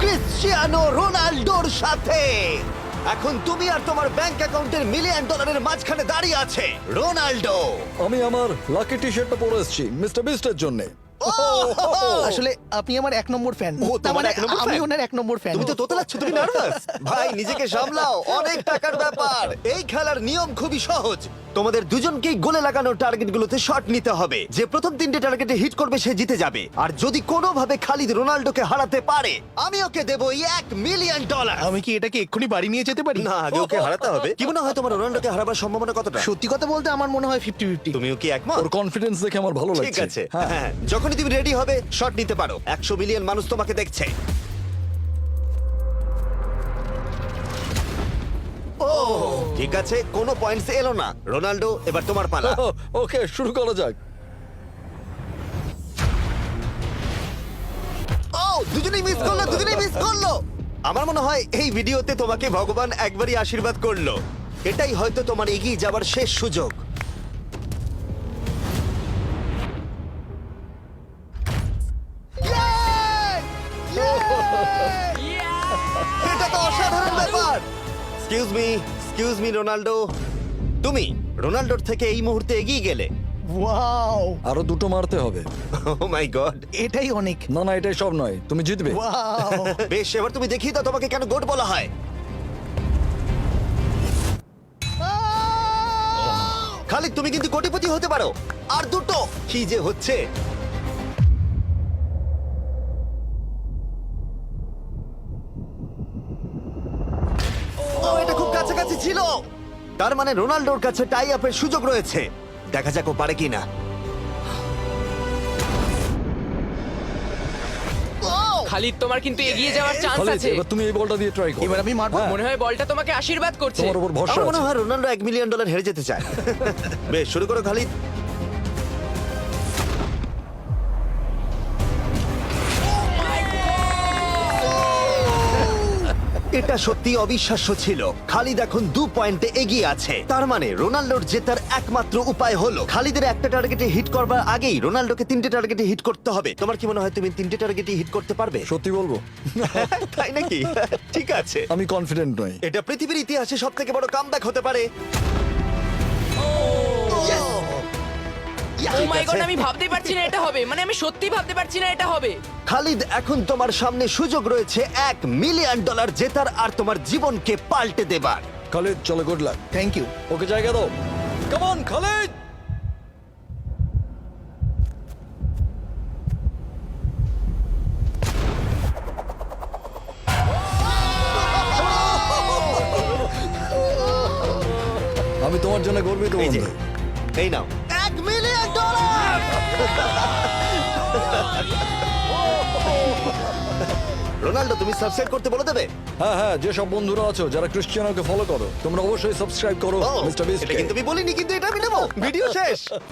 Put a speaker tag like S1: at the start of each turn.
S1: Cristiano রোনাল্ডোর সাথে। এখন তুমি আর তোমার ব্যাংক অ্যাকাউন্টের মিলিয়ন ডলারের মাঝখানে দাঁড়িয়ে আছে রোনাল্ডো।
S2: আমি আমার লাকি টি শার্টটা পরে এসেছি মিস্টার বিস্টের জন্য।
S3: আসলে আপনি আমার 1 নম্বর ফ্যান।
S1: ও,
S3: তার
S1: তোমার
S3: মানে
S1: এক নম্বর
S3: আমি
S1: fan?
S3: ওনার 1 নম্বর ফ্যান।
S1: তুমি তো তোতলাচ্ছ, তুমি নার্ভাস। ভাই নিজেকে সামলাও, অনেক টাকার ব্যাপার। এই খেলার নিয়ম খুবই সহজ। তোমাদের দুজনকেই গোলে লাগানো টার্গেটগুলোতে শট নিতে হবে। যে প্রথম 3টে টার্গেটে হিট করবে সে জিতে যাবে। আর যদি কোনোভাবে খালিদ রোনাল্ডোকে হারাতে পারে আমি ওকে দেবো $1,000,000।
S3: আমি কি এটাকে এক্ষুনি বাড়ি নিয়ে যেতে পারি?
S1: না, আগে ওকে হারাতে হবে। কি মনে হয় তোমার রোনাল্ডোকে হারাবার সম্ভাবনা কতটা?
S3: সত্যি কথা বলতে আমার মনে হয় 50-50।
S1: তুমিও কি একমত?
S2: ওর কনফিডেন্স দেখে আমার ভালো লাগছে।
S1: ঠিক আছে, হ্যাঁ, যখনই তুমি রেডি হবে শট নিতে পারো। 100 মিলিয়ন মানুষ তোমাকে দেখছে। ও ঠিক আছে, কোনো পয়েন্টস এলো না। রোনাল্ডো, এবার তোমার পালা।
S2: ওকে শুরু করা যাক।
S1: ও দুজনেই মিস করলো, দুজনেই মিস করলো। আমার মনে হয় এই ভিডিওতে তোমাকে ভগবান একবারই আশীর্বাদ করলো। এটাই হয়তো তোমার এগিয়ে যাবার শেষ সুযোগ। এটা তো অসাধারণ ব্যাপার। এক্সকিউজ মি রোনাল্ডো, তুমি রোনাল্ডোর থেকে এই মুহূর্তে এগিয়ে গেলে।
S3: ওয়াও,
S2: আরো দুটো মারতে হবে।
S1: ও মাই গড।
S3: এটাই অনেক।
S2: না না, এটাই সব নয়, তুমি জিতবে।
S3: ওয়াও,
S1: বেশ, এবার তুমি দেখিয়ে দাও তোমাকে কেন গোট বলা হয়। খালিদ, তুমি কিন্তু কোটিপতি হতে পারো। আর দুটো কি যে হচ্ছে। ও এটা খুব কাছাকাছি ছিল। তার মানে রোনাল্ডোর কাছে টাই আপের সুযোগ রয়েছে। দেখা যাক ও পারে কিনা।
S4: খালিদ, তোমার কিন্তু এগিয়ে যাওয়ার চান্স
S2: খালিদ,
S4: আছে।
S2: এবার তুমি এই বলটা দিয়ে ট্রাই করো।
S3: এবার আমি মারবো।
S2: হ্যাঁ,
S4: মনে হয় বলটা তোমাকে আশীর্বাদ করছে।
S2: তোমার উপর ভরসা
S1: আমার মনে
S2: আছে।
S1: হয় রোনাল্ডো $1,000,000 হেরে যেতে চায়। বেশ, শুরু করো খালিদ। এটা সত্যি অবিশ্বাস্য ছিল। খালিদ এখন 2 পয়েন্টে এগিয়ে আছে। তার মানে রোনাল্ডোর জেতার একমাত্র উপায় হলো খালিদের একটা টার্গেটে হিট করবার আগেই রোনাল্ডোকে 3টে টার্গেটে হিট করতে হবে। তোমার কি মনে হয় তুমি 3টে টার্গেটে হিট করতে পারবে?
S2: সত্যি বলবো,
S1: তাই নাকি? ঠিক আছে।
S2: আমি কনফিডেন্ট নই।
S1: এটা পৃথিবীর ইতিহাসে সবথেকে বড় কামব্যাক হতে পারে।
S4: ও মাই গড, আমি ভাবতেই পারছি না এটা হবে। মানে আমি সত্যি ভাবতে পারছি না এটা হবে।
S1: খালিদ, এখন তোমার সামনে সুযোগ রয়েছে $1,000,000 জেতার আর তোমার জীবনকে পাল্টে দেবার।
S2: খালিদ চলো, good luck.
S3: Thank you.
S2: Okay জায়গা দাও। Come on Khalid. আমি তোমার জন্য গর্বিত
S1: এই যে,
S2: বন্ধু।
S1: এই নাও $1,000,000। রোনাল্ডো, তুমি সাবস্ক্রাইব করতে বলে দেবে?
S2: হ্যাঁ হ্যাঁ, যে সব বন্ধুরা আছো যারা ক্রিশ্চিয়ানোকে ফলো করো, তোমরা অবশ্যই সাবস্ক্রাইব করো
S1: ও,
S2: মিস্টার বিস্ট।
S1: এটা কিন্তু আমি বলিনি, কিন্তু এটা আমি নেবো। ভিডিও শেষ।